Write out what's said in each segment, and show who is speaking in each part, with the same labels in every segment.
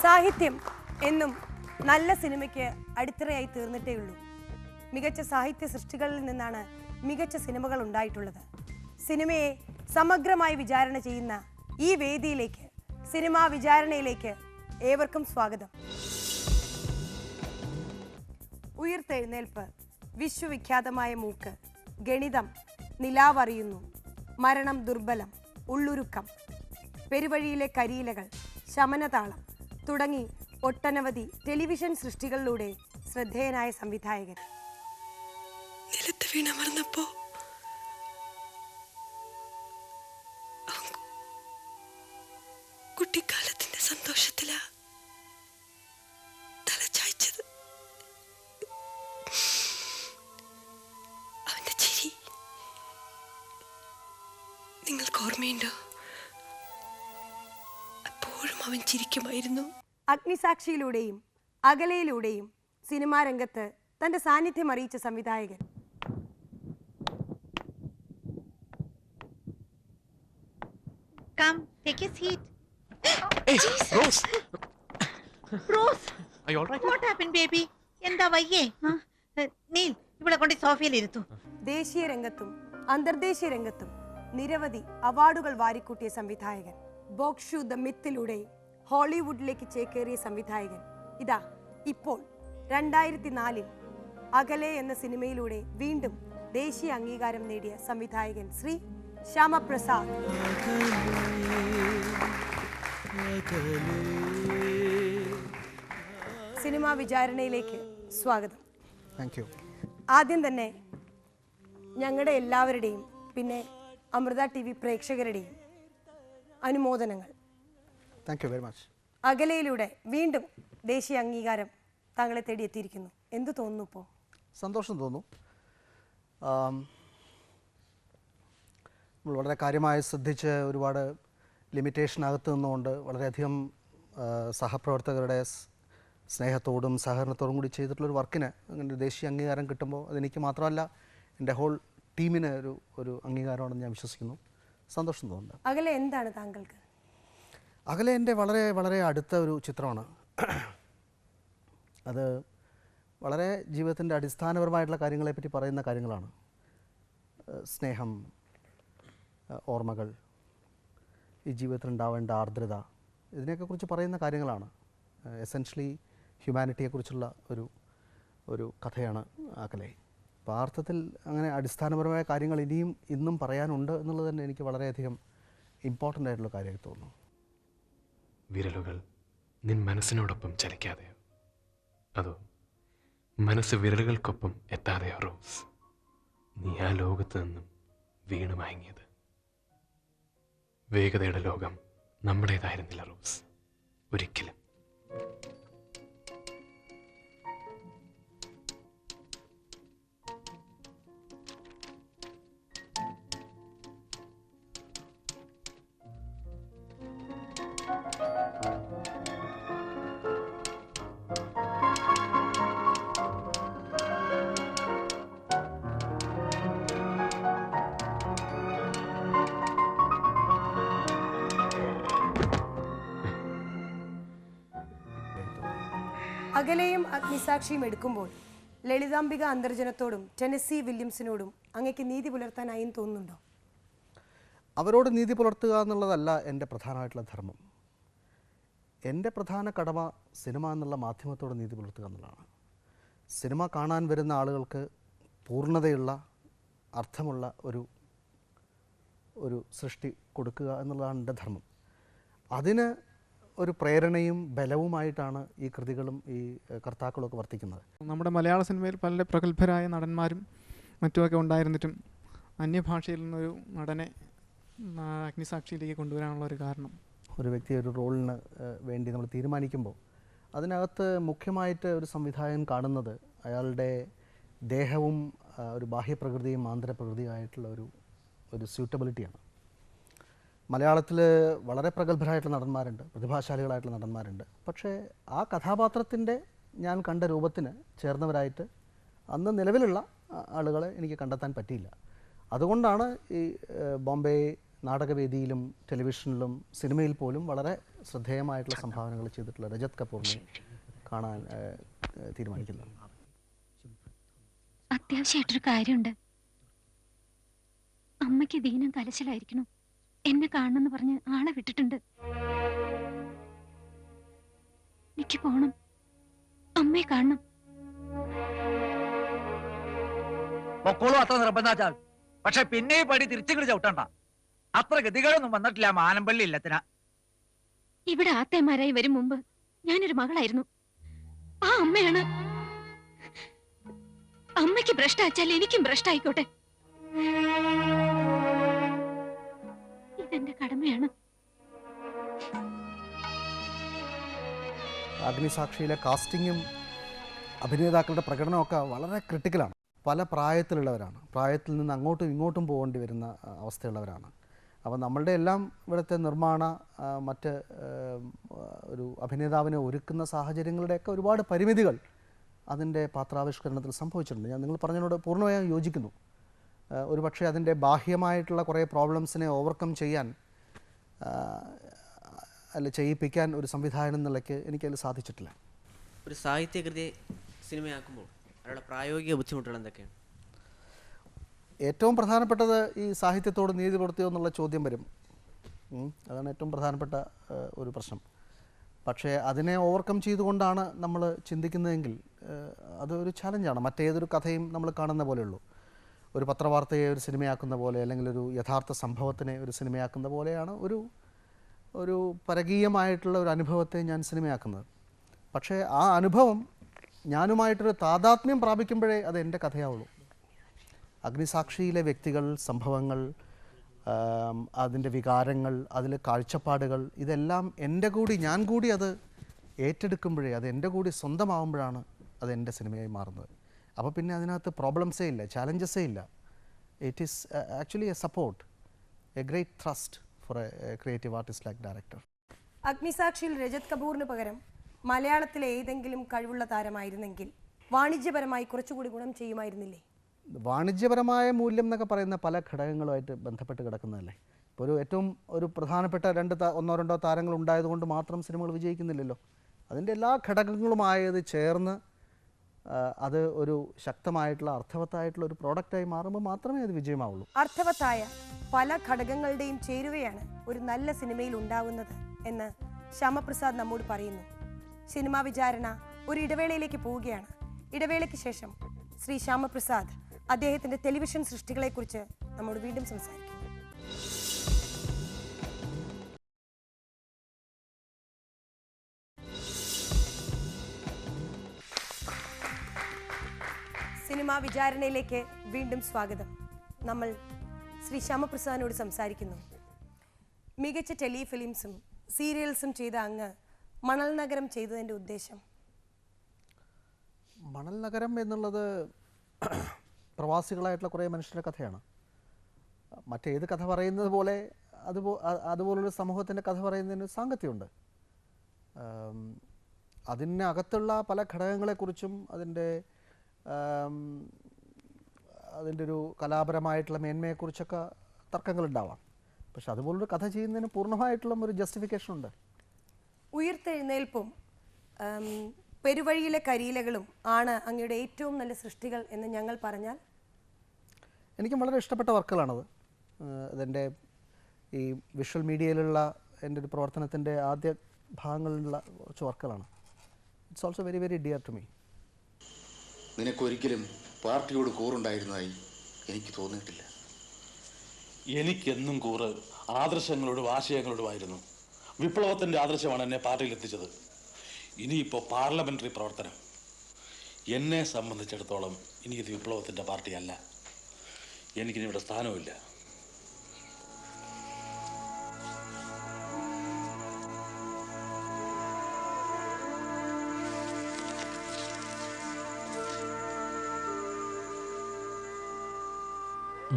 Speaker 1: സാഹിത്യം എന്നും നല്ല സിനിമയ്ക്ക് അടിത്തറയായി തീർന്നിട്ടേയുള്ളൂ. മികച്ച സാഹിത്യ സൃഷ്ടികളിൽ നിന്നാണ് മികച്ച സിനിമകൾ ഉണ്ടായിട്ടുള്ളത്. സിനിമയെ സമഗ്രമായി വിചാരണ ചെയ്യുന്ന ഈ വേദിയിലേക്ക്, സിനിമാ വിചാരണയിലേക്ക് ഏവർക്കും സ്വാഗതം. ഉയിർത്തെഴുന്നേൽപ്പ്, വിശ്വവിഖ്യാതമായ മൂക്ക്, ഗണിതം, നിലാവറിയുന്നു, മരണം ദുർബലം, ഉള്ളുരുക്കം, പെരുവഴിയിലെ കരിയിലകൾ, ശമനതാളം തുടങ്ങി ഒട്ടനവധി ടെലിവിഷൻ സൃഷ്ടികളിലൂടെ ശ്രദ്ധേയനായ സംവിധായകൻ.
Speaker 2: നിലത്ത് വീണമർന്നപ്പോ കുട്ടിക്കാലത്തിന്റെ സന്തോഷത്തിലാ തലചായ്ച്ചത്. അവന്റെ ചിരി നിങ്ങൾക്ക് ഓർമ്മയുണ്ടോ? അപ്പോഴും അവൻ ചിരിക്കുമായിരുന്നു.
Speaker 1: അഗ്നിസാക്ഷിയിലൂടെയും അകലയിലൂടെയും സിനിമാ രംഗത്ത് തന്റെ സാന്നിധ്യം അറിയിച്ച സംവിധായകൻ.
Speaker 3: Come, take a seat.
Speaker 4: Hey, Rose.
Speaker 3: Rose,
Speaker 4: Are you all right?
Speaker 3: what happened, baby? എന്താ വയ്യേ? നീൽ, ഇവിടെ കൊണ്ട് സോഫയിൽ ഇരുത്തു.
Speaker 1: ദേശീയ രംഗത്തും അന്തർദേശീയ രംഗത്തും നിരവധി അവാർഡുകൾ വാരിക്കൂട്ടിയ സംവിധായകൻ. ബോക്ഷു ദ മിത്തിലൂടെ ഹോളിവുഡിലേക്ക് ചേക്കേറിയ സംവിധായകൻ. ഇതാ ഇപ്പോൾ 2004 അകലെ എന്ന സിനിമയിലൂടെ വീണ്ടും ദേശീയ അംഗീകാരം നേടിയ സംവിധായകൻ ശ്രീ ശ്യാമപ്രസാദ്. സിനിമാ വിചാരണയിലേക്ക് സ്വാഗതം.
Speaker 5: Thank you.
Speaker 1: ആദ്യം തന്നെ ഞങ്ങളുടെ എല്ലാവരുടെയും പിന്നെ അമൃത TV പ്രേക്ഷകരുടെയും അനുമോദനങ്ങൾ.
Speaker 5: Thank you very much.
Speaker 1: അകലയിലൂടെ വീണ്ടും ദേശീയ അംഗീകാരം താങ്കളെ തേടിയെത്തിയിരിക്കുന്നു. എന്ത് തോന്നുന്നു ഇപ്പോൾ?
Speaker 5: സന്തോഷം തോന്നുന്നു. നമ്മൾ വളരെ കാര്യമായി ശ്രദ്ധിച്ച് ഒരുപാട് ലിമിറ്റേഷനകത്ത് നിന്നുകൊണ്ട് വളരെയധികം സഹപ്രവർത്തകരുടെ സ്നേഹത്തോടും സഹകരണത്തോടും കൂടി ചെയ്തിട്ടുള്ളൊരു വർക്കിന് അങ്ങനെ ഒരു ദേശീയ അംഗീകാരം കിട്ടുമ്പോൾ അതെനിക്ക് മാത്രമല്ല എൻ്റെ ഹോൾ ടീമിന് ഒരു അംഗീകാരമാണെന്ന് ഞാൻ വിശ്വസിക്കുന്നു. സന്തോഷം തോന്നുന്നുണ്ട്.
Speaker 1: അകലെ എന്താണ് താങ്കൾക്ക്?
Speaker 5: അകലെ എൻ്റെ വളരെ വളരെ അടുത്ത ഒരു ചിത്രമാണ്. അത് വളരെ ജീവിതത്തിൻ്റെ അടിസ്ഥാനപരമായിട്ടുള്ള കാര്യങ്ങളെപ്പറ്റി പറയുന്ന കാര്യങ്ങളാണ്. സ്നേഹം, ഓർമ്മകൾ, ഈ ജീവിതത്തിൽ ഉണ്ടാവേണ്ട ആർദ്രത, ഇതിനെയൊക്കെക്കുറിച്ച് പറയുന്ന കാര്യങ്ങളാണ്. എസെൻഷ്യലി ഹ്യൂമാനിറ്റിയെക്കുറിച്ചുള്ള ഒരു കഥയാണ് അകലെ. അപ്പോൾ ആ അർത്ഥത്തിൽ അങ്ങനെ അടിസ്ഥാനപരമായ കാര്യങ്ങൾ ഇന്നും പറയാനുണ്ട് എന്നുള്ളത് തന്നെ എനിക്ക് വളരെയധികം ഇമ്പോർട്ടൻ്റ് ആയിട്ടുള്ള കാര്യമായി തോന്നുന്നു.
Speaker 4: വിരലുകൾ നിൻ മനസ്സിനോടൊപ്പം ചലിക്കാതെയോ, അതോ മനസ്സ് വിരലുകൾക്കൊപ്പം എത്താതെയോ റോസ്? നീ ആ ലോകത്ത് നിന്നും വീണു മയങ്ങിയത്. വേഗതയുടെ ലോകം നമ്മുടേതായിരുന്നില്ല റോസ്, ഒരിക്കലും.
Speaker 1: അകലെയും അഗ്നിസാക്ഷിയും എടുക്കുമ്പോൾ ലളിതാംബിക അന്തർജനത്തോടും ടെനസി വില്യംസിനോടും അങ്ങേക്ക് നീതി പുലർത്താനായും തോന്നുന്നുണ്ടോ?
Speaker 5: അവരോട് നീതി പുലർത്തുക എന്നുള്ളതല്ല എൻ്റെ പ്രധാനമായിട്ടുള്ള ധർമ്മം. എൻ്റെ പ്രധാന കടമ സിനിമ എന്നുള്ള മാധ്യമത്തോട് നീതി പുലർത്തുക എന്നുള്ളതാണ്. സിനിമ കാണാൻ വരുന്ന ആളുകൾക്ക് പൂർണ്ണതയുള്ള അർത്ഥമുള്ള ഒരു സൃഷ്ടി കൊടുക്കുക എന്നുള്ളതാണ് എൻ്റെ ധർമ്മം. അതിന് ഒരു പ്രേരണയും ബലവുമായിട്ടാണ് ഈ കൃതികളും ഈ കർത്താക്കളൊക്കെ വർത്തിക്കുന്നത്.
Speaker 6: നമ്മുടെ മലയാള സിനിമയിൽ പല പ്രഗത്ഭരായ നടന്മാരും മറ്റുമൊക്കെ ഉണ്ടായിരുന്നിട്ടും അന്യഭാഷയിൽ നിന്നൊരു നടനെ അഗ്നിസാക്ഷിയിലേക്ക് കൊണ്ടുവരാനുള്ള ഒരു കാരണം,
Speaker 5: ഒരു വ്യക്തി ഒരു റോളിന് വേണ്ടി നമ്മൾ തീരുമാനിക്കുമ്പോൾ അതിനകത്ത് മുഖ്യമായിട്ട് ഒരു സംവിധായകൻ കാണുന്നത് അയാളുടെ ദേഹവും ഒരു ബാഹ്യപ്രകൃതിയും ആന്തരപ്രകൃതിയുമായിട്ടുള്ള ഒരു സ്യൂട്ടബിലിറ്റിയാണ്. മലയാളത്തിൽ വളരെ പ്രഗത്ഭരായിട്ടുള്ള നടന്മാരുണ്ട്, പ്രതിഭാശാലികളായിട്ടുള്ള നടന്മാരുണ്ട്. പക്ഷേ ആ കഥാപാത്രത്തിൻ്റെ ഞാൻ കണ്ട രൂപത്തിന് ചേർന്നവരായിട്ട് അന്ന് നിലവിലുള്ള ആളുകളെ എനിക്ക് കണ്ടെത്താൻ പറ്റിയില്ല. അതുകൊണ്ടാണ് ഈ ബോംബെ നാടകവേദിയിലും ടെലിവിഷനിലും സിനിമയിൽ പോലും വളരെ ശ്രദ്ധേയമായിട്ടുള്ള സംഭാവനകൾ ചെയ്തിട്ടുള്ള രജത് കപൂറിനെ കാണാൻ തീരുമാനിക്കുന്നത്.
Speaker 7: അത്യാവശ്യമായിട്ടൊരു കാര്യമുണ്ട്. അമ്മയ്ക്ക് ദീനം കലശലായിരിക്കണം. എന്നെ കാണണമെന്ന് പറഞ്ഞ് ആളെ വിട്ടിട്ടുണ്ട്. എനിക്ക് പോണം, അമ്മയെ കാണണം.
Speaker 8: പൊക്കോളും അത്ര നിർബന്ധാച്ചാൽ. പക്ഷെ പിന്നെ ഈ പടി തിരിച്ചിങ്ങോട്ട് ചവിട്ടണ്ട. അത്ര ഗതികളൊന്നും വന്നിട്ടില്ല മാനമ്പള്ളി ഇല്ലത്തിന.
Speaker 7: ഇവിടെ ആത്തേമാരായി വരും മുമ്പ് ഞാനൊരു മകളായിരുന്നു. ആ അമ്മയാണ്. അമ്മയ്ക്ക് ഭ്രഷ്ടാച്ചാൽ എനിക്കും ഭ്രഷ്ടായിക്കോട്ടെ. ഇതെന്റെ കടമയാണ്.
Speaker 5: അഗ്നിസാക്ഷിയിലെ കാസ്റ്റിങ്ങും അഭിനേതാക്കളുടെ പ്രകടനമൊക്കെ വളരെ ക്രിട്ടിക്കലാണ്. പല പ്രായത്തിലുള്ളവരാണ്, പ്രായത്തിൽ നിന്ന് അങ്ങോട്ടും ഇങ്ങോട്ടും പോകേണ്ടി വരുന്ന അവസ്ഥയുള്ളവരാണ്. അപ്പോൾ നമ്മളുടെ എല്ലാം ഇവിടുത്തെ നിർമ്മാണ മറ്റ് ഒരു അഭിനേതാവിനെ ഒരുക്കുന്ന സാഹചര്യങ്ങളുടെയൊക്കെ ഒരുപാട് പരിമിതികൾ അതിൻ്റെ പാത്രാവിഷ്കരണത്തിൽ സംഭവിച്ചിട്ടുണ്ട്. ഞാൻ നിങ്ങൾ പറഞ്ഞതിനോട് പൂർണ്ണമായും യോജിക്കുന്നു. ഒരു പക്ഷേ അതിൻ്റെ ബാഹ്യമായിട്ടുള്ള കുറേ പ്രോബ്ലംസിനെ ഓവർകം ചെയ്യാൻ അല്ല ചെയ്യിപ്പിക്കാൻ ഒരു സംവിധായകൻ എന്നുള്ളക്ക് എനിക്കതിൽ സാധിച്ചിട്ടില്ല.
Speaker 9: ഒരു സാഹിത്യകൃതിയെ സിനിമയാക്കുമ്പോൾ അതിനുള്ള പ്രായോഗിക ബുദ്ധിമുട്ടുകൾ എന്തൊക്കെയാണ്?
Speaker 5: ഏറ്റവും പ്രധാനപ്പെട്ടത് ഈ സാഹിത്യത്തോട് നീതി പുലർത്തിയോ എന്നുള്ള ചോദ്യം വരും. അതാണ് ഏറ്റവും പ്രധാനപ്പെട്ട ഒരു പ്രശ്നം. പക്ഷേ അതിനെ ഓവർകം ചെയ്തുകൊണ്ടാണ് നമ്മൾ ചിന്തിക്കുന്നതെങ്കിൽ അതൊരു ചലഞ്ചാണ്. മറ്റേതൊരു കഥയും നമ്മൾ കാണുന്ന പോലെയുള്ളൂ. ഒരു പത്രവാർത്തയെ ഒരു സിനിമയാക്കുന്ന പോലെ, അല്ലെങ്കിൽ ഒരു യഥാർത്ഥ സംഭവത്തിനെ ഒരു സിനിമയാക്കുന്ന പോലെയാണ് ഒരു പരകീയമായിട്ടുള്ള ഒരു അനുഭവത്തെ ഞാൻ സിനിമയാക്കുന്നത്. പക്ഷേ ആ അനുഭവം ഞാനുമായിട്ടൊരു താദാത്മ്യം പ്രാപിക്കുമ്പോഴേ അത് എൻ്റെ കഥയാവുള്ളൂ. അഗ്നിസാക്ഷിയിലെ വ്യക്തികൾ, സംഭവങ്ങൾ, അതിൻ്റെ വികാരങ്ങൾ, അതിലെ കാഴ്ചപ്പാടുകൾ, ഇതെല്ലാം ഞാൻ കൂടി അത് ഏറ്റെടുക്കുമ്പോഴേ, അത് എൻ്റെ കൂടി സ്വന്തമാവുമ്പോഴാണ് അത് എൻ്റെ സിനിമയായി മാറുന്നത്. അപ്പോൾ പിന്നെ അതിനകത്ത് പ്രോബ്ലംസേ ഇല്ല, ചാലഞ്ചസേ ഇല്ല. It is actually a support, a great trust for a creative artist like director.
Speaker 1: അഗ്നിസാക്ഷിയിൽ രജത് കപൂറിന് പകരം മലയാളത്തിലെ ഏതെങ്കിലും കഴിവുള്ള താരമായിരുന്നെങ്കിൽ വാണിജ്യപരമായി കുറച്ചുകൂടി ഗുണം ചെയ്യുമായിരുന്നില്ലേ?
Speaker 5: വാണിജ്യപരമായ മൂല്യം എന്നൊക്കെ പറയുന്ന പല ഘടകങ്ങളുമായിട്ട് ബന്ധപ്പെട്ട് കിടക്കുന്നതല്ലേ. ഇപ്പോൾ ഏറ്റവും പ്രധാനപ്പെട്ട ഒന്നോ രണ്ടോ താരങ്ങൾ ഉണ്ടായതുകൊണ്ട് മാത്രം സിനിമകൾ വിജയിക്കുന്നില്ലല്ലോ. അതിൻ്റെ എല്ലാ ഘടകങ്ങളുമായത് ചേർന്ന് അത് ഒരു ശക്തമായിട്ടുള്ള അർത്ഥവത്തായിട്ടുള്ള ഒരു പ്രോഡക്റ്റായി മാറുമ്പോൾ മാത്രമേ അത് വിജയമാവുള്ളൂ.
Speaker 1: അർത്ഥവത്തായ പല ഘടകങ്ങളുടെയും ചേരുവയാണ് ഒരു നല്ല സിനിമയിൽ ഉണ്ടാവുന്നത് എന്ന് ശ്യാമപ്രസാദ് നമ്മോട് പറയുന്നു. സിനിമാ വിചാരണ ഒരു ഇടവേളയിലേക്ക് പോവുകയാണ്. ഇടവേളയ്ക്ക് ശേഷം ശ്രീ ശ്യാമപ്രസാദ് അദ്ദേഹത്തിൻ്റെ ടെലിവിഷൻ സൃഷ്ടികളെക്കുറിച്ച് നമ്മോട് വീണ്ടും സംസാരിക്കും. സിനിമാ വിചാരണയിലേക്ക് വീണ്ടും സ്വാഗതം. നമ്മൾ ശ്രീ ശ്യാമപ്രസാദിനോട് സംസാരിക്കുന്നു. മികച്ച ടെലിഫിലിംസും സീരിയൽസും ചെയ്ത അങ്ങ് മണൽ നഗരം ചെയ്തതിൻ്റെ ഉദ്ദേശം?
Speaker 5: മണൽ നഗരം എന്നുള്ളത് പ്രവാസികളായിട്ടുള്ള കുറേ മനുഷ്യരുടെ കഥയാണ്. മറ്റേത് കഥ പറയുന്നത് പോലെ അതുപോലൊരു സമൂഹത്തിൻ്റെ കഥ പറയുന്നതിന് സാങ്കത്യമുണ്ട്. അതിനകത്തുള്ള പല ഘടകങ്ങളെക്കുറിച്ചും അതിൻ്റെ ഒരു കലാപരമായിട്ടുള്ള മേന്മയെക്കുറിച്ചൊക്കെ തർക്കങ്ങളുണ്ടാവാം. പക്ഷെ അതുപോലൊരു കഥ ചെയ്യുന്നതിന് പൂർണ്ണമായിട്ടുള്ള ഒരു ജസ്റ്റിഫിക്കേഷൻ ഉണ്ട്.
Speaker 1: ഉയർത്തെഴുന്നേൽപ്പും പെരുവഴിയിലെ കരിയിലകളും ആണ് അങ്ങയുടെ ഏറ്റവും നല്ല സൃഷ്ടികൾ എന്ന് ഞങ്ങൾ പറഞ്ഞാൽ?
Speaker 5: എനിക്കും വളരെ ഇഷ്ടപ്പെട്ട വർക്കുകളാണത്. അതെൻ്റെ ഈ വിഷ്വൽ മീഡിയയിലുള്ള എൻ്റെ ഒരു പ്രവർത്തനത്തിൻ്റെ ആദ്യ ഭാഗങ്ങളിലുള്ള കുറച്ച് വർക്കുകളാണ്. It's also very very dear to me.
Speaker 10: നിനക്കൊരിക്കലും പാർട്ടിയോട് കൂറുണ്ടായിരുന്നതായി എനിക്ക് തോന്നിയിട്ടില്ല.
Speaker 11: എനിക്കെന്നും കൂറ് ആദർശങ്ങളോടും ആശയങ്ങളോടുമായിരുന്നു. വിപ്ലവത്തിൻ്റെ ആദർശമാണ് എന്നെ പാർട്ടിയിലെത്തിച്ചത്. ഇനിയിപ്പോൾ പാർലമെൻ്ററി പ്രവർത്തനം. എന്നെ സംബന്ധിച്ചിടത്തോളം ഇനി ഇത് വിപ്ലവത്തിൻ്റെ പാർട്ടിയല്ല. എനിക്കിനിവിടെ സ്ഥാനവുമില്ല.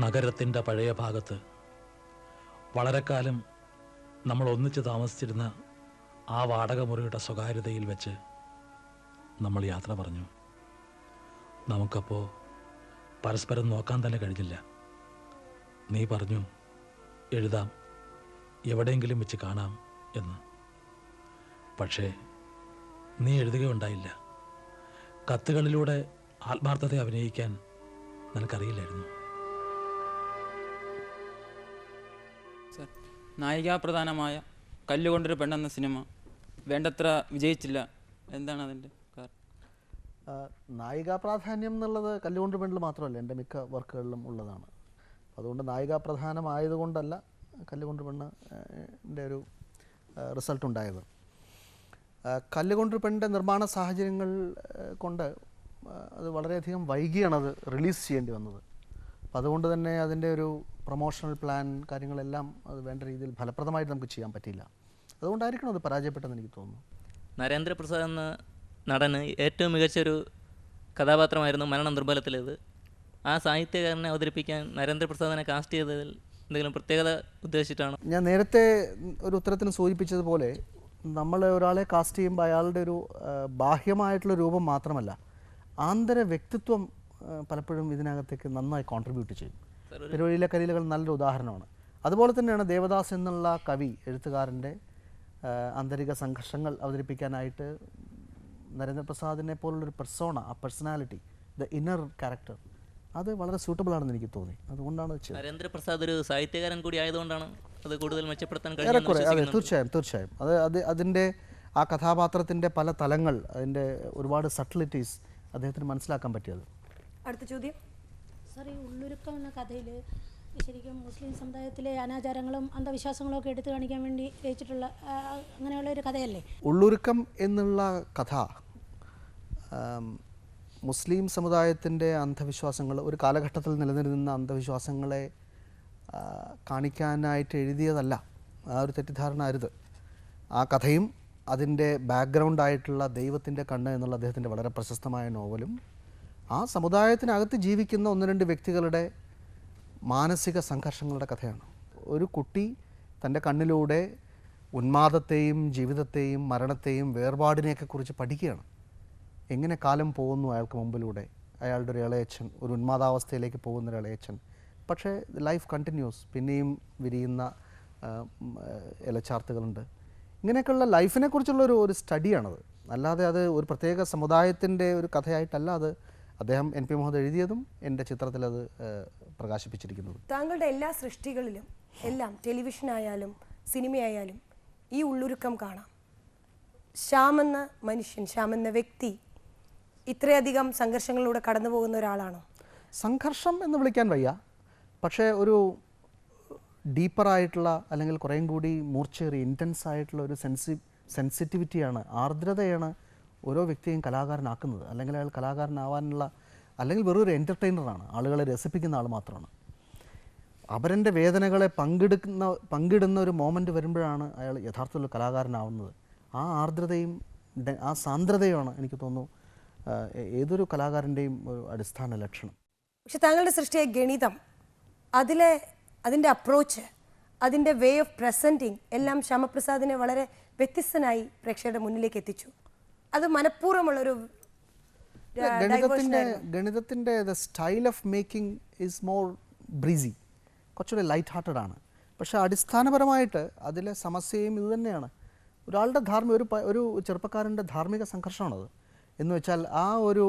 Speaker 12: നഗരത്തിൻ്റെ പഴയ ഭാഗത്ത് വളരെ കാലം നമ്മൾ ഒന്നിച്ച് താമസിച്ചിരുന്ന ആ വാടക മുറിയുടെ സ്വകാര്യതയിൽ വെച്ച് നമ്മൾ യാത്ര പറഞ്ഞു. നമുക്കപ്പോൾ പരസ്പരം നോക്കാൻ തന്നെ കഴിഞ്ഞില്ല. നീ പറഞ്ഞു എഴുതാം, എവിടെയെങ്കിലും വെച്ച് കാണാം എന്ന്. പക്ഷേ നീ എഴുതുകയുണ്ടായില്ല. കത്തുകളിലൂടെ ആത്മാർത്ഥത അഭിനയിക്കാൻ നിനക്കറിയില്ലായിരുന്നു.
Speaker 13: സർ, നായികാപ്രധാനമായ കല്ലുകൊണ്ടൊരു പെണ്ണെന്ന സിനിമ വേണ്ടത്ര വിജയിച്ചില്ല. എന്താണ് അതിൻ്റെ കാരണം?
Speaker 5: നായികാ പ്രാധാന്യം എന്നുള്ളത് കല്ലുകൊണ്ട് പെണ്ണിൽ മാത്രമല്ല, എൻ്റെ മിക്ക വർക്കുകളിലും ഉള്ളതാണ്. അതുകൊണ്ട് നായികാ പ്രധാനമായതുകൊണ്ടല്ല കല്ലുകൊണ്ട് പെണ്ണിൻ്റെ ഒരു റിസൾട്ട് ഉണ്ടായത്. കല്ലുകൊണ്ട് പെണ്ണിൻ്റെ നിർമ്മാണ സാഹചര്യങ്ങൾ കൊണ്ട് അത് വളരെയധികം വൈകിയാണ് അത് റിലീസ് ചെയ്യേണ്ടി വന്നത്. അപ്പോൾ അതുകൊണ്ട് തന്നെ അതിൻ്റെ ഒരു പ്രൊമോഷണൽ പ്ലാൻ കാര്യങ്ങളെല്ലാം അത് വേണ്ട രീതിയിൽ ഫലപ്രദമായിട്ട് നമുക്ക് ചെയ്യാൻ പറ്റിയില്ല. അതുകൊണ്ടായിരിക്കണം അത് പരാജയപ്പെട്ടെന്ന് എനിക്ക് തോന്നുന്നു.
Speaker 14: നരേന്ദ്രപ്രസാദ് എന്ന നടന് ഏറ്റവും മികച്ചൊരു കഥാപാത്രമായിരുന്നു മരണം ദുർബലത്തിലേത്. ആ സാഹിത്യകാരനെ അവതരിപ്പിക്കാൻ നരേന്ദ്രപ്രസാദിനെ കാസ്റ്റ് ചെയ്തതിൽ എന്തെങ്കിലും പ്രത്യേകത ഉദ്ദേശിച്ചിട്ടാണോ?
Speaker 5: ഞാൻ നേരത്തെ ഒരു ഉത്തരത്തിന് സൂചിപ്പിച്ചതുപോലെ നമ്മൾ ഒരാളെ കാസ്റ്റ് ചെയ്യുമ്പോൾ അയാളുടെ ഒരു ബാഹ്യമായിട്ടുള്ള രൂപം മാത്രമല്ല, ആന്തര വ്യക്തിത്വം പലപ്പോഴും ഇതിനകത്തേക്ക് നന്നായി കോൺട്രിബ്യൂട്ട് ചെയ്യും. തിരുവഴിയിലെ കരിയിലകൾ നല്ലൊരു ഉദാഹരണമാണ്. അതുപോലെ തന്നെയാണ് ദേവദാസ് എന്നുള്ള കവി എഴുത്തുകാരൻ്റെ ആന്തരിക സംഘർഷങ്ങൾ അവതരിപ്പിക്കാനായിട്ട് നരേന്ദ്രപ്രസാദിനെ പോലുള്ളൊരു പെർസോണ, ആ പേഴ്സണാലിറ്റി, ദ ഇന്നർ ക്യാരക്ടർ, അത് വളരെ സൂട്ടബിൾ ആണെന്ന് എനിക്ക് തോന്നി. അതുകൊണ്ടാണ്
Speaker 14: നരേന്ദ്രപ്രസാദ് ഒരു സാഹിത്യകാരൻ കൂടി ആയതുകൊണ്ടാണ് അത് കൂടുതൽ മെച്ചപ്പെടുത്താൻ
Speaker 5: ഏറെക്കുറെ. അതെ, തീർച്ചയായും അത് അതിൻ്റെ ആ കഥാപാത്രത്തിൻ്റെ പല തലങ്ങൾ, അതിൻ്റെ ഒരുപാട് സട്ടിലിറ്റീസ് അദ്ദേഹത്തിന് മനസ്സിലാക്കാൻ പറ്റിയത്.
Speaker 1: അടുത്ത ചോദ്യം.
Speaker 15: സാർ, ഈ ഉള്ളൊരുക്കം എന്ന കഥയിൽ ശരിക്കും മുസ്ലിം സമുദായത്തിലെ അനാചാരങ്ങളും അന്ധവിശ്വാസങ്ങളും ഒക്കെ എടുത്തു കാണിക്കാൻ വേണ്ടി രചിച്ചിട്ടുള്ള അങ്ങനെയുള്ള ഒരു കഥയല്ലേ?
Speaker 5: ഉള്ളൊരുക്കം എന്നുള്ള കഥ മുസ്ലിം സമുദായത്തിൻ്റെ അന്ധവിശ്വാസങ്ങൾ, ഒരു കാലഘട്ടത്തിൽ നിലനിന്നിരുന്ന അന്ധവിശ്വാസങ്ങളെ കാണിക്കാനായിട്ട് എഴുതിയതല്ല. ആ ഒരു തെറ്റിദ്ധാരണ അരുത്. ആ കഥയും അതിൻ്റെ ബാക്ക്ഗ്രൗണ്ടായിട്ടുള്ള ദൈവത്തിൻ്റെ കണ്ണ് എന്നുള്ള അദ്ദേഹത്തിൻ്റെ വളരെ പ്രശസ്തമായ നോവലും ആ സമുദായത്തിനകത്ത് ജീവിക്കുന്ന ഒന്ന് രണ്ട് വ്യക്തികളുടെ മാനസിക സംഘർഷങ്ങളുടെ കഥയാണ്. ഒരു കുട്ടി തൻ്റെ കണ്ണിലൂടെ ഉന്മാദത്തെയും ജീവിതത്തെയും മരണത്തെയും വേർപാടിനെയൊക്കെ കുറിച്ച് പഠിക്കുകയാണ്. എങ്ങനെ കാലം പോകുന്നു അയാൾക്ക് മുമ്പിലൂടെ. അയാളുടെ ഒരു ഇളയച്ചൻ, ഒരു ഉന്മാദാവസ്ഥയിലേക്ക് പോകുന്നൊരു ഇളയച്ചൻ, പക്ഷേ ലൈഫ് കണ്ടിന്യൂസ്, പിന്നെയും വിരിയുന്ന ഇലച്ചാർത്തുകളുണ്ട്. ഇങ്ങനെയൊക്കെയുള്ള ലൈഫിനെ കുറിച്ചുള്ള ഒരു സ്റ്റഡിയാണത്. അല്ലാതെ അത് ഒരു പ്രത്യേക സമുദായത്തിൻ്റെ ഒരു കഥയായിട്ടല്ല അത് അദ്ദേഹം എൻ പി മുഹമ്മദ് എഴുതിയതും എൻ്റെ ചിത്രത്തിൽ അത് പ്രകാശിപ്പിച്ചിരിക്കുന്നത്.
Speaker 1: താങ്കളുടെ എല്ലാ സൃഷ്ടികളിലും എല്ലാം, ടെലിവിഷനായാലും സിനിമയായാലും, ഈ ഉള്ളൊരുക്കം കാണാം. ശ്യാം എന്ന മനുഷ്യൻ, ശ്യാം എന്ന വ്യക്തി ഇത്രയധികം സംഘർഷങ്ങളിലൂടെ കടന്നു പോകുന്ന ഒരാളാണോ?
Speaker 5: സംഘർഷം എന്ന് വിളിക്കാൻ വയ്യ, പക്ഷേ ഒരു ഡീപ്പറായിട്ടുള്ള അല്ലെങ്കിൽ കുറേയും കൂടി മൂർച്ചേറിയ ഇൻറ്റൻസ് ആയിട്ടുള്ള ഒരു സെൻസിറ്റിവിറ്റിയാണ്, ആർദ്രതയാണ് ഓരോ വ്യക്തിയും കലാകാരനാക്കുന്നത്. അല്ലെങ്കിൽ അയാൾ കലാകാരനാവാനുള്ള, അല്ലെങ്കിൽ വെറൊരു എൻ്റർടൈനറാണ്, ആളുകളെ രസിപ്പിക്കുന്ന ആൾ മാത്രമാണ്. അവരുടെ വേദനകളെ പങ്കിടുന്ന ഒരു മോമെൻ്റ് വരുമ്പോഴാണ് അയാൾ യഥാർത്ഥത്തിൽ കലാകാരനാവുന്നത്. ആ ആർദ്രതയും ആ സാന്ദ്രതയുമാണ് എനിക്ക് തോന്നുന്നു ഏതൊരു കലാകാരൻ്റെയും ഒരു അടിസ്ഥാന ലക്ഷണം.
Speaker 1: പക്ഷെ താങ്കളുടെ സൃഷ്ടിയായ ഗണിതം, അതിൻ്റെ അപ്രോച്ച്, അതിൻ്റെ വേ ഓഫ് പ്രസൻറ്റിങ് എല്ലാം ശ്യാമപ്രസാദിനെ വളരെ വ്യത്യസ്തനായി പ്രേക്ഷകരുടെ മുന്നിലേക്ക് എത്തിച്ചു. അത് മനഃപൂർവ്വമുള്ളൊരു
Speaker 5: ഗണിതത്തിൻ്റെ the style of making is more breezy, കുറച്ചുകൂടി ലൈറ്റ് ഹാർട്ടഡ് ആണ്. പക്ഷേ അടിസ്ഥാനപരമായിട്ട് അതിലെ സമസ്യയും ഇതുതന്നെയാണ്. ഒരാളുടെ ഒരു ചെറുപ്പക്കാരൻ്റെ ധാർമ്മിക സംഘർഷമാണത്. എന്ന് വെച്ചാൽ ആ ഒരു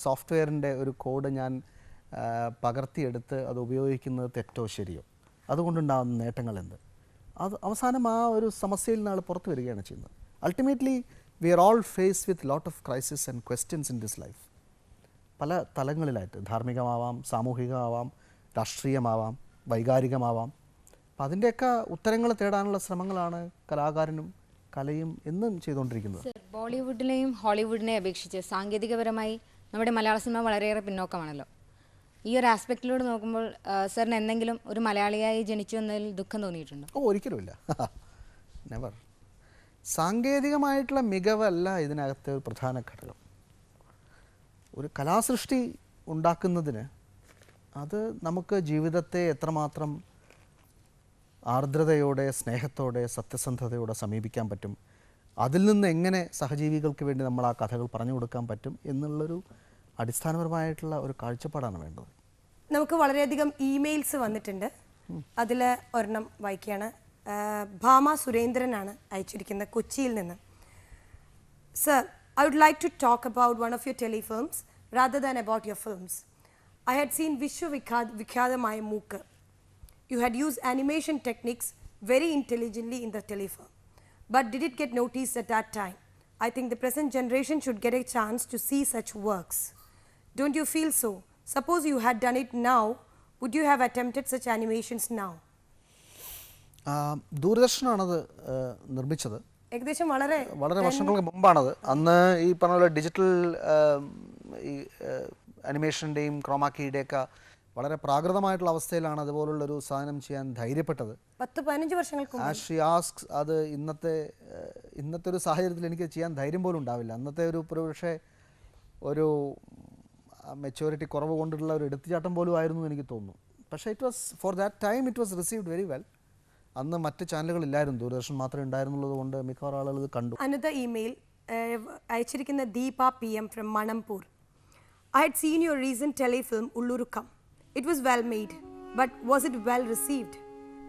Speaker 5: സോഫ്റ്റ്വെയറിൻ്റെ ഒരു കോഡ് ഞാൻ പകർത്തിയെടുത്ത് അത് ഉപയോഗിക്കുന്നത് തെറ്റോ ശരിയോ, അതുകൊണ്ടുണ്ടാകുന്ന നേട്ടങ്ങൾ എന്ത്, അത് അവസാനം ആ ഒരു സമസ്യയിൽ നിന്ന് ആൾ പുറത്തു വരികയാണ് ചെയ്യുന്നത്. Ultimately we are all face with lot of crisis and questions in this life. പല തലങ്ങളിലായിട്ട്, ധാർമ്മികമാവാം, സാമൂഹികമാവാം, രാഷ്ട്രീയമാവാം, വൈകാരികമാവാം. അപ്പം അതിൻ്റെയൊക്കെ ഉത്തരങ്ങൾ തേടാനുള്ള ശ്രമങ്ങളാണ് കലാകാരനും കലയും എന്നും ചെയ്തുകൊണ്ടിരിക്കുന്നത്.
Speaker 16: ബോളിവുഡിനെയും ഹോളിവുഡിനെയും അപേക്ഷിച്ച് സാങ്കേതികപരമായി നമ്മുടെ മലയാള സിനിമ വളരെയേറെ പിന്നോക്കമാണല്ലോ. ഈ ഒരു ആസ്പെക്റ്റിലൂടെ നോക്കുമ്പോൾ സാറിന് എന്തെങ്കിലും ഒരു മലയാളിയായി ജനിച്ചു എന്നതിൽ ദുഃഖം തോന്നിയിട്ടുണ്ടോ?
Speaker 5: ഒരിക്കലുമില്ല, നെവർ. സാങ്കേതികമായിട്ടുള്ള മികവല്ല ഇതിനകത്തെ ഒരു പ്രധാന ഘടകം. ഒരു കലാസൃഷ്ടി ഉണ്ടാക്കുന്നതിന് അത് നമുക്ക് ജീവിതത്തെ എത്രമാത്രം ആർദ്രതയോടെ, സ്നേഹത്തോടെ, സത്യസന്ധതയോടെ സമീപിക്കാൻ പറ്റും, അതിൽ നിന്ന് എങ്ങനെ സഹജീവികൾക്ക് വേണ്ടി നമ്മൾ ആ കഥകൾ പറഞ്ഞു കൊടുക്കാൻ പറ്റും എന്നുള്ളൊരു അടിസ്ഥാനപരമായിട്ടുള്ള ഒരു കാഴ്ചപ്പാടാണ് വേണ്ടത്.
Speaker 1: നമുക്ക് വളരെയധികം ഇമെയിൽസ് വന്നിട്ടുണ്ട്. അതിൽ ഒരെണ്ണം വായിക്കുകയാണ്. ഭാമ സുരേന്ദ്രനാണ് അയച്ചിരിക്കുന്നത്, കൊച്ചിയിൽ നിന്ന്. Sir, I would like to talk about one of your telefilms rather than about your films. I had seen Vishwavikhyatamaya Mooka. You had used animation techniques very intelligently in the telefilm. But did it get noticed at that time? I think the present generation should get a chance to see such works. Don't you feel so? Suppose you had done it now, would you have attempted such animations now?
Speaker 5: ദൂരദർശനാണത് നിർമ്മിച്ചത്.
Speaker 1: ഏകദേശം വളരെ
Speaker 5: വർഷങ്ങൾക്ക് മുമ്പാണത്. അന്ന് ഈ പറഞ്ഞ പോലെ digital ഈ അനിമേഷൻ്റെയും ക്രോമാക്കിയുടെയൊക്കെ വളരെ പ്രാകൃതമായിട്ടുള്ള അവസ്ഥയിലാണ് അതുപോലുള്ളൊരു സാധനം ചെയ്യാൻ ധൈര്യപ്പെട്ടത്.
Speaker 1: 10-15 വർഷങ്ങൾക്ക് മുമ്പ്.
Speaker 5: ആഷ് ആസ്ക്സ് അത് ഇന്നത്തെ ഒരു സാഹചര്യത്തിൽ എനിക്ക് ചെയ്യാൻ ധൈര്യം പോലും ഉണ്ടാവില്ല. അന്നത്തെ ഒരു പക്ഷേ ഒരു മെച്യൂരിറ്റി കുറവ് കൊണ്ടുള്ള ഒരു എടുത്തുചാട്ടം പോലും ആയിരുന്നു എനിക്ക് തോന്നുന്നു. പക്ഷേ it was for that time it was received very well. അന്ന് മറ്റ് ചാനലുകളില്ലായിരുന്നു, ദൂരദർശൻ മാത്രമേ ഉണ്ടായിരുന്നുള്ളത് കൊണ്ട് മിക്കവാറും ആളുകൾ ഇത് കണ്ടു.
Speaker 1: Another email അയച്ചിരിക്കുന്ന Deepa PM from Manampur. I had seen your recent telefilm Ullurukam. It was well made, but was it well received?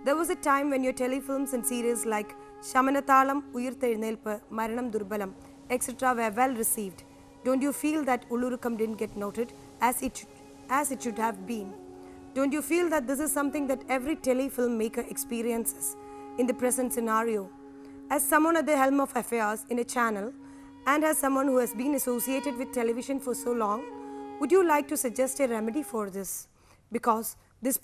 Speaker 1: There was a time when your telefilms and series like Shamanathalam, Uyirthelnelpu, Maranam Durbalam, etc. were well received. Don't you feel that Ullurukam didn't get noted as it should have been? Don't you feel that this is something that every telefilm maker experiences in the present scenario? As someone at the helm of affairs in a channel and as someone who has been associated with television for so long, would you like to suggest a remedy for this? Because this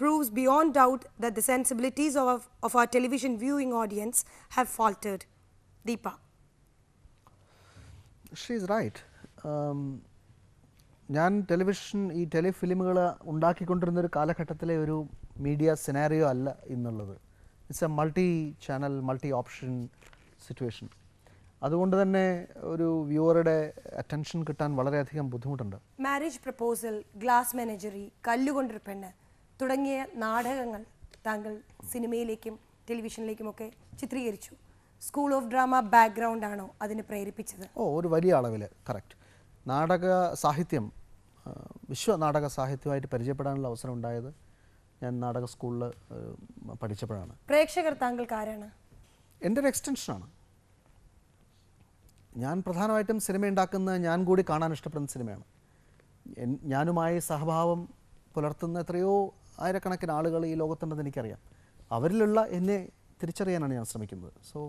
Speaker 1: proves beyond doubt that the sensibilities of our television viewing audience have faltered. Deepa.
Speaker 5: She is right. ഞാൻ ഈ ടെലിഫിലിമുകൾ ഉണ്ടാക്കിക്കൊണ്ടിരുന്നൊരു കാലഘട്ടത്തിലെ ഒരു media scenario അല്ല ഇന്നുള്ളത്. It's A multi channel multi option situation. അതുകൊണ്ട് തന്നെ ഒരു വ്യൂവറുടെ attention കിട്ടാൻ വളരെയധികം ബുദ്ധിമുട്ടുണ്ട്.
Speaker 1: മാരേജ് പ്രപ്പോസൽ, ഗ്ലാസ് മെനജറി, കല്ലുകൊണ്ടൊരു പെണ്ണ് തുടങ്ങിയ നാടകങ്ങൾ താങ്കൾ സിനിമയിലേക്കും ടെലിവിഷനിലേക്കുമൊക്കെ ചിത്രീകരിച്ചു. സ്കൂൾ ഓഫ് ഡ്രാമ ബാക്ക്ഗ്രൗണ്ട് ആണോ അതിനെ പ്രേരിപ്പിച്ചത്?
Speaker 5: ഒരു വലിയ അളവിൽ കറക്റ്റ്. നാടക സാഹിത്യം, വിശ്വ നാടക സാഹിത്യമായിട്ട് പരിചയപ്പെടാനുള്ള അവസരം ഉണ്ടായത് ഞാൻ നാടക സ്കൂളിൽ പഠിച്ചപ്പോഴാണ്.
Speaker 1: പ്രേക്ഷകർ താങ്കൾക്ക് ആരാണ്?
Speaker 5: എൻ്റെ ഒരു എക്സ്റ്റൻഷനാണ്. ഞാൻ പ്രധാനമായിട്ടും സിനിമ ഉണ്ടാക്കുന്ന ഞാൻ കൂടി കാണാൻ ഇഷ്ടപ്പെടുന്ന സിനിമയാണ്. ഞാനുമായി സഹഭാവം പുലർത്തുന്ന എത്രയോ ആയിരക്കണക്കിന് ആളുകൾ ഈ ലോകത്തുണ്ടെന്ന് എനിക്കറിയാം. അവരിലുള്ള എന്നെ തിരിച്ചറിയാനാണ് ഞാൻ ശ്രമിക്കുന്നത്. So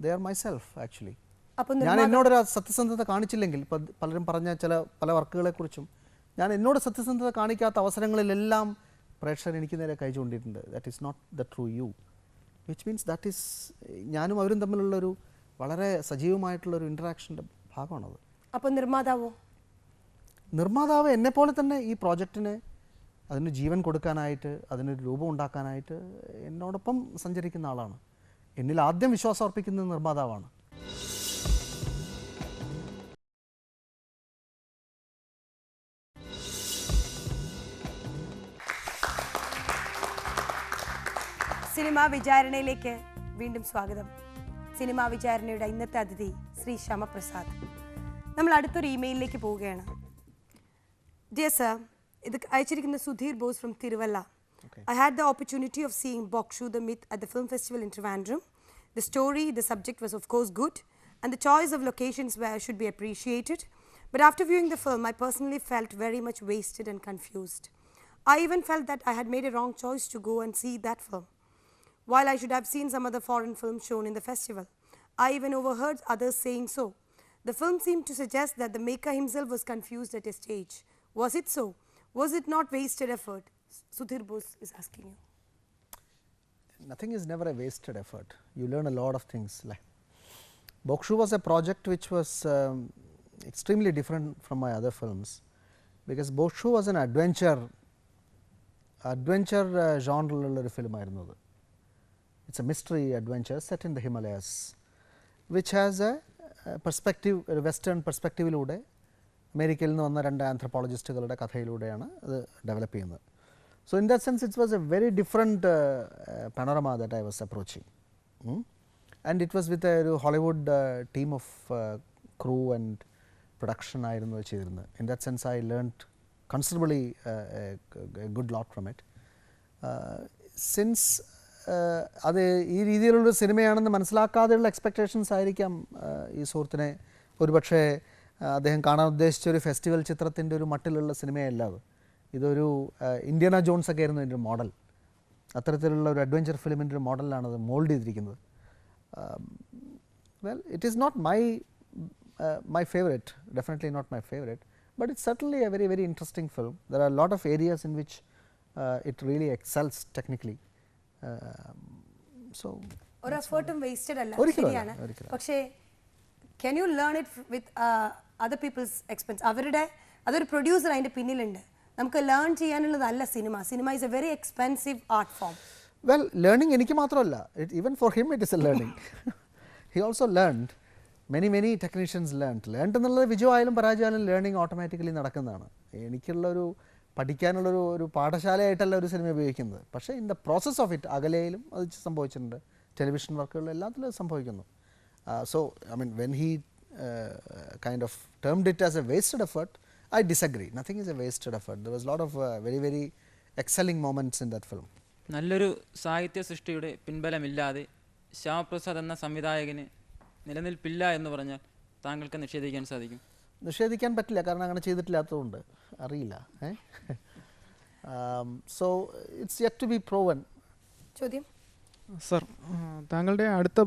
Speaker 5: they are my self actually. ഞാൻ എന്നോടൊരു സത്യസന്ധത കാണിച്ചില്ലെങ്കിൽ, ഇപ്പം പലരും പറഞ്ഞ പല വർക്കുകളെക്കുറിച്ചും ഞാൻ എന്നോട് സത്യസന്ധത കാണിക്കാത്ത അവസരങ്ങളിലെല്ലാം പ്രേക്ഷകർ എനിക്ക് നേരെ കൈ ചൂണ്ടിയിട്ടുണ്ട്. That is not the true you, which means that is ഞാനും അവരും തമ്മിലുള്ളൊരു വളരെ സജീവമായിട്ടുള്ളൊരു ഇൻറ്ററാക്ഷൻ്റെ ഭാഗമാണത്.
Speaker 1: അപ്പോൾ
Speaker 5: നിർമ്മാതാവ് എന്നെപ്പോലെ തന്നെ ഈ പ്രോജക്റ്റിന് അതിന് ജീവൻ കൊടുക്കാനായിട്ട്, അതിനൊരു രൂപം ഉണ്ടാക്കാനായിട്ട് എന്നോടൊപ്പം സഞ്ചരിക്കുന്ന ആളാണ്. എന്നിൽ ആദ്യം വിശ്വാസം അർപ്പിക്കുന്നത് നിർമ്മാതാവാണ്.
Speaker 1: സിനിമാ വിചാരണയിലേക്ക് വീണ്ടും സ്വാഗതം. സിനിമാ വിചാരണയുടെ ഇന്നത്തെ അതിഥി ശ്രീ ശ്യാമപ്രസാദ്. നമ്മൾ അടുത്തൊരു ഇമെയിലിലേക്ക് പോവുകയാണ്. ഡിയർ സർ, ഇത് അയച്ചിരിക്കുന്ന Sudhir Bose from Thiruvalla. I had the opportunity of seeing Bokshu the Myth at the Film Festival in Trivandrum. The story, the subject was of course good, and the choice of locations should be appreciated. But after viewing the film, I personally felt very much wasted and confused. I even felt that I had made a wrong choice to go and see that film, while I should have seen some other foreign films shown in the festival. I even overheard others saying so. The film seemed to suggest that the maker himself was confused at a stage. Was it so? Was it not wasted effort? Sudhir Bose is asking you.
Speaker 5: Nothing is never a wasted effort. You learn a lot of things. Like Bokshu was a project which was extremely different from my other films, because Bokshu was an adventure genre film ആയിരുന്നത്. It's a mystery adventure set in the Himalayas, which has a perspective, a western perspective-ലൂടെ അമേരിക്കയിൽ നിന്ന് വന്ന രണ്ട് ആന്ത്രപ്പോളജിസ്റ്റുകളുടെ കഥയിലൂടെയാണ് അത് develop ചെയ്യുന്നത്. So in that sense, it was a very different panorama that I was approaching, and it was with a Hollywood team of crew and production ആയിരുന്നു ചെയ്തിരുന്നത്. In that sense, I learnt considerably a good lot from it. Since അത് ഈ രീതിയിലുള്ള സിനിമയാണെന്ന് മനസ്സിലാക്കാതെയുള്ള expectations ആയിരിക്കാം ഈ സുഹൃത്തിനെ ഒരുപക്ഷെ അദ്ദേഹം കാണാൻ ഉദ്ദേശിച്ച ഒരു ഫെസ്റ്റിവൽ ചിത്രത്തിൻ്റെ ഒരു മട്ടിലുള്ള സിനിമയല്ല അത്. ഇതൊരു ഇന്ത്യാന ജോൺസ് ഒക്കെ ആയിരുന്നു ഇതിൻ്റെ മോഡൽ. അത്തരത്തിലുള്ള ഒരു അഡ്വഞ്ചർ ഫിലിമിൻ്റെ ഒരു മോഡലിലാണ് അത് മോൾഡ് ചെയ്തിരിക്കുന്നത്. Well, it is not my favorite, definitely not my favorite, but it's certainly a very, very interesting film. There are a lot of areas in which it really excels technically. So
Speaker 1: ഒരു എഫേർട്ടും wasted അല്ല,
Speaker 5: ഒരിക്കലും
Speaker 1: ശരിയാണ്.
Speaker 5: ഒരിക്കലും.
Speaker 1: പക്ഷേ can you learn it with other people's expense? അവരുടെ അതൊരു producer അതിൻ്റെ പിന്നിലുണ്ട്. നമുക്ക് ലേൺ ചെയ്യാനുള്ളതല്ല cinema. Cinema is a very expensive art form.
Speaker 5: Well, learning എനിക്ക് മാത്രമല്ല, even for him it is a learning. He also learned. Many technicians learned എന്നുള്ളത് വിജയമായാലും പരാജയമായാലും ലേണിംഗ് ഓട്ടോമാറ്റിക്കലി നടക്കുന്നതാണ്. എനിക്കുള്ളൊരു പഠിക്കാനുള്ളൊരു പാഠശാലയായിട്ടല്ല ഒരു സിനിമ ഉപയോഗിക്കുന്നത്. പക്ഷേ in the process of it അകലെയിലും അത് സംഭവിച്ചിട്ടുണ്ട്. ടെലിവിഷൻ വർക്കുകളിലും എല്ലാത്തിലും അത് സംഭവിക്കുന്നു. So I mean when he kind of termed it as a wasted effort, I disagree. Nothing is a wasted effort. There was a lot of very, very excelling moments in that film.
Speaker 13: നല്ലൊരു സാഹിത്യ സൃഷ്ടിയുടെ പിൻബലമില്ലാതെ ശ്യാമപ്രസാദ് എന്ന സംവിധായകന് നിലനിൽപ്പില്ല എന്ന് പറഞ്ഞാൽ താങ്കൾക്ക് നിഷേധിക്കാൻ സാധിക്കും?
Speaker 5: നിഷേധിക്കാൻ പറ്റില്ല, കാരണം അങ്ങനെ ചെയ്തിട്ടില്ലാത്തതുകൊണ്ട് അറിയില്ല. So it's yet to be proven.
Speaker 1: ചോദ്യം
Speaker 6: സർ, താങ്കളുടെ അടുത്ത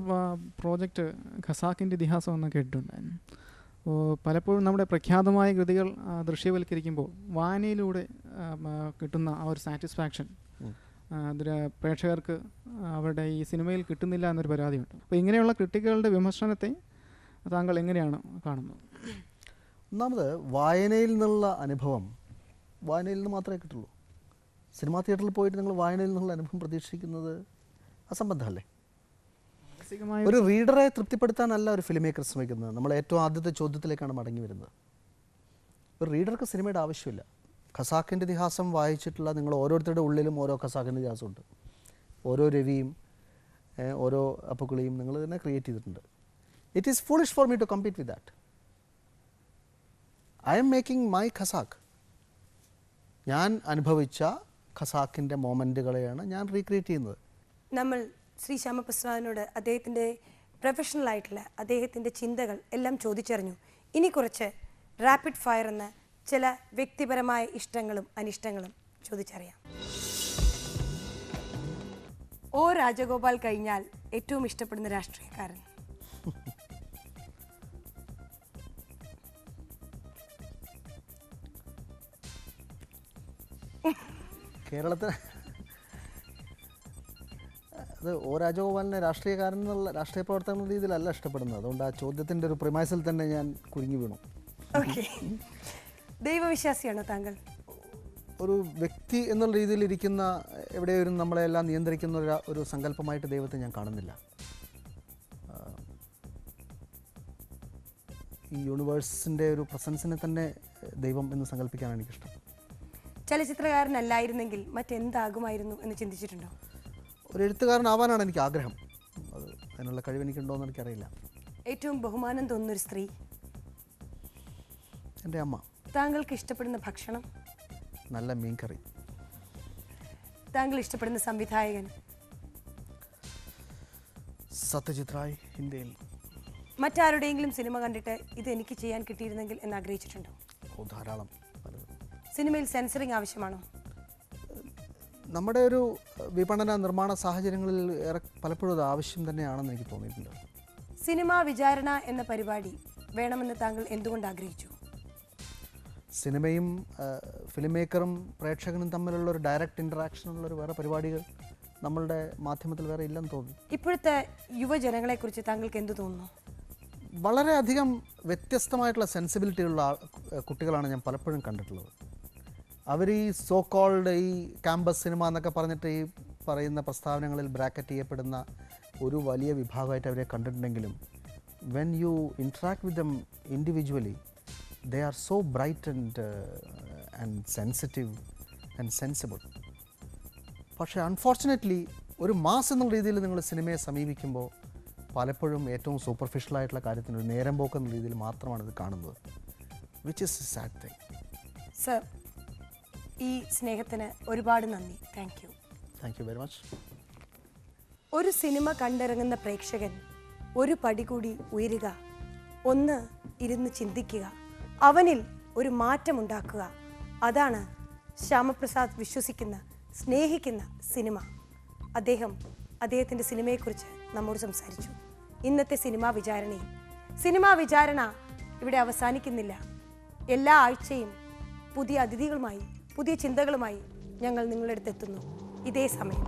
Speaker 6: പ്രോജക്റ്റ് ഖസാക്കിൻ്റെ ഇതിഹാസം എന്ന് കേട്ടിട്ടുണ്ടായിരുന്നു. പലപ്പോഴും നമ്മുടെ പ്രഖ്യാതമായ കൃതികൾ ദൃശ്യവൽക്കരിക്കുമ്പോൾ വായനയിലൂടെ കിട്ടുന്ന ആ ഒരു സാറ്റിസ്ഫാക്ഷൻ പ്രേക്ഷകർക്ക് അവരുടെ ഈ സിനിമയിൽ കിട്ടുന്നില്ല എന്നൊരു പരാതിയുണ്ട്. അപ്പോൾ ഇങ്ങനെയുള്ള ക്രിട്ടിക്കുകളുടെ വിമർശനത്തെ താങ്കൾ എങ്ങനെയാണ് കാണുന്നത്?
Speaker 5: ഒന്നാമത്, വായനയിൽ നിന്നുള്ള അനുഭവം വായനയിൽ നിന്ന് മാത്രമേ കിട്ടുള്ളൂ. സിനിമാ തിയേറ്ററിൽ പോയിട്ട് നിങ്ങൾ വായനയിൽ നിന്നുള്ള അനുഭവം പ്രതീക്ഷിക്കുന്നത് അസംബന്ധമല്ലേ? ഒരു റീഡറെ തൃപ്തിപ്പെടുത്താനല്ല ഒരു ഫിലിം മേക്കർ ശ്രമിക്കുന്നത്. നമ്മൾ ഏറ്റവും ആദ്യത്തെ ചോദ്യത്തിലേക്കാണ് മടങ്ങി വരുന്നത്. ഒരു റീഡർക്ക് സിനിമയുടെ ആവശ്യമില്ല. ഖസാക്കിൻ്റെ ഇതിഹാസം വായിച്ചിട്ടുള്ള നിങ്ങൾ ഓരോരുത്തരുടെ ഉള്ളിലും ഓരോ ഖസാക്കിൻ്റെ ഇതിഹാസമുണ്ട്. ഓരോ രവിയും ഓരോ അപ്പുക്കുളിയും നിങ്ങൾ തന്നെ ക്രിയേറ്റ് ചെയ്തിട്ടുണ്ട്. It is foolish for me to compete with that. I am making my Khasak. ഞാൻ അനുഭവിച്ച ഖസാക്കിൻ്റെ മൊമെൻറ്റുകളെയാണ് ഞാൻ റീക്രിയേറ്റ് ചെയ്യുന്നത്.
Speaker 1: നമ്മൾ ശ്രീ ശ്യാമപ്രസാദിനോട് അദ്ദേഹത്തിൻ്റെ പ്രൊഫഷണൽ ആയിട്ടുള്ള അദ്ദേഹത്തിൻ്റെ ചിന്തകൾ എല്ലാം ചോദിച്ചറിഞ്ഞു. ഇനി കുറച്ച് റാപ്പിഡ് ഫയർ എന്ന ചില വ്യക്തിപരമായ ഇഷ്ടങ്ങളും അനിഷ്ടങ്ങളും ചോദിച്ചറിയാം. ഒ രാജഗോപാൽ കഴിഞ്ഞാൽ ഏറ്റവും ഇഷ്ടപ്പെടുന്ന രാഷ്ട്രീയക്കാരൻ?
Speaker 5: കേരളത്തിൽ അത് ഒ രാജഗോപാലിനെ രാഷ്ട്രീയക്കാരൻ എന്നുള്ള രാഷ്ട്രീയ പ്രവർത്തന രീതിയിലല്ല ഇഷ്ടപ്പെടുന്നത്. അതുകൊണ്ട് ആ ചോദ്യത്തിൻ്റെ ഒരു പ്രിമൈസിൽ തന്നെ ഞാൻ കുരുങ്ങി വീണു.
Speaker 1: ഓക്കെ, ദൈവവിശ്വാസിയാണോ താങ്കൾ?
Speaker 5: ഒരു വ്യക്തി എന്നുള്ള രീതിയിൽ ഇരിക്കുന്ന എവിടെയൊരു നമ്മളെല്ലാം നിയന്ത്രിക്കുന്ന ഒരു സങ്കല്പമായിട്ട് ദൈവത്തെ ഞാൻ കാണുന്നില്ല. ഈ യൂണിവേഴ്സിൻ്റെ ഒരു പ്രസൻസിനെ തന്നെ ദൈവം എന്ന് സങ്കല്പിക്കാനാണ് എനിക്കിഷ്ടം.
Speaker 1: ചലച്ചിത്രകാരനല്ലായിരുന്നെങ്കിൽ മറ്റെന്താകുമായിരുന്നു എന്ന് ചിന്തിച്ചിട്ടുണ്ടോ?
Speaker 5: ഒരു എഴുത്തുകാരനാവാനാണ് എനിക്ക് ആഗ്രഹം. അത് അതിനുള്ള കഴിവ് എനിക്കുണ്ടോ എന്ന് എനിക്കറിയില്ല.
Speaker 1: ഏറ്റവും ബഹുമാനം തോന്നുന്നൊരു സ്ത്രീ?
Speaker 5: എൻ്റെ അമ്മ.
Speaker 1: താങ്കൾക്ക് ഇഷ്ടപ്പെടുന്ന ഭക്ഷണം?
Speaker 5: നല്ല മീൻകറി.
Speaker 1: താങ്കൾ ഇഷ്ടപ്പെടുന്ന സംവിധായകൻ?
Speaker 5: സത്യജിത് റായ്, ഇന്ത്യയിൽ.
Speaker 1: മറ്റാരുടെയെങ്കിലും സിനിമ കണ്ടിട്ട് ഇത് എനിക്ക് ചെയ്യാൻ കിട്ടിയിരുന്നെങ്കിൽ എന്ന് ആഗ്രഹിച്ചിട്ടുണ്ടോ?
Speaker 5: ഓ, ധാരാളം.
Speaker 1: സിനിമയിൽ സെൻസറിങ് ആവശ്യമാണോ?
Speaker 5: നമ്മുടെ ഒരു വിപണന നിർമ്മാണ സാഹചര്യങ്ങളിൽ പലപ്പോഴും അത് ആവശ്യം തന്നെയാണെന്ന് എനിക്ക് തോന്നിയിട്ടുണ്ട്.
Speaker 1: സിനിമാ വിചാരണ എന്ന പരിപാടി വേണമെന്ന് താങ്കൾ എന്തുകൊണ്ട് ആഗ്രഹിച്ചു?
Speaker 5: സിനിമയും ഫിലിം മേക്കറും പ്രേക്ഷകനും തമ്മിലുള്ള ഒരു ഡയറക്റ്റ് ഇൻറ്ററാക്ഷനുള്ളൊരു വേറെ പരിപാടികൾ നമ്മളുടെ മാധ്യമത്തിൽ വേറെ ഇല്ലെന്ന് തോന്നി.
Speaker 1: ഇപ്പോഴത്തെ യുവജനങ്ങളെക്കുറിച്ച് താങ്കൾക്ക് എന്ത് തോന്നുന്നു?
Speaker 5: വളരെയധികം വ്യത്യസ്തമായിട്ടുള്ള സെൻസിബിലിറ്റിയുള്ള കുട്ടികളാണ് ഞാൻ പലപ്പോഴും കണ്ടിട്ടുള്ളത്. അവർ ഈ സോ കോൾഡ് ഈ ക്യാമ്പസ് സിനിമ എന്നൊക്കെ പറഞ്ഞിട്ട് ഈ പറയുന്ന പ്രസ്താവനകളിൽ ബ്രാക്കറ്റ് ചെയ്യപ്പെടുന്ന ഒരു വലിയ വിഭാഗമായിട്ട് അവരെ കണ്ടിട്ടുണ്ടെങ്കിലും when you interact with them individually they are so bright and sensitive and sensible. പക്ഷേ അൺഫോർച്ചുനേറ്റ്ലി ഒരു മാസ് എന്നുള്ള രീതിയിൽ നിങ്ങൾ സിനിമയെ സമീപിക്കുമ്പോൾ പലപ്പോഴും ഏറ്റവും സൂപ്പർഫിഷ്യലായിട്ടുള്ള കാര്യത്തിന് ഒരു നേരം പോക്കെന്ന രീതിയിൽ മാത്രമാണ് ഇത് കാണുന്നത്, which is A sad thing.
Speaker 1: Sir, ഈ സ്നേഹത്തിന് ഒരുപാട് നന്ദി. Thank you
Speaker 5: very much.
Speaker 1: ഒരു സിനിമ കണ്ടിറങ്ങുന്ന പ്രേക്ഷകൻ ഒരു പടി കൂടി ഉയരുക ഒന്ന് ഇരുന്ന് ചിന്തിക്കുക, അവനിൽ ഒരു മാറ്റമുണ്ടാക്കുക. അതാണ് ശ്യാമപ്രസാദ് വിശ്വസിക്കുന്ന, സ്നേഹിക്കുന്ന സിനിമ. അദ്ദേഹത്തിൻ്റെ സിനിമയെക്കുറിച്ച് നമ്മോട് സംസാരിച്ചു. ഇന്നത്തെ സിനിമാ വിചാരണ ഇവിടെ അവസാനിക്കുന്നില്ല. എല്ലാ ആഴ്ചയും പുതിയ അതിഥികളുമായി, പുതിയ ചിന്തകളുമായി ഞങ്ങൾ നിങ്ങളുടെ അടുത്ത് എത്തുന്നു. ഇതേ സമയം.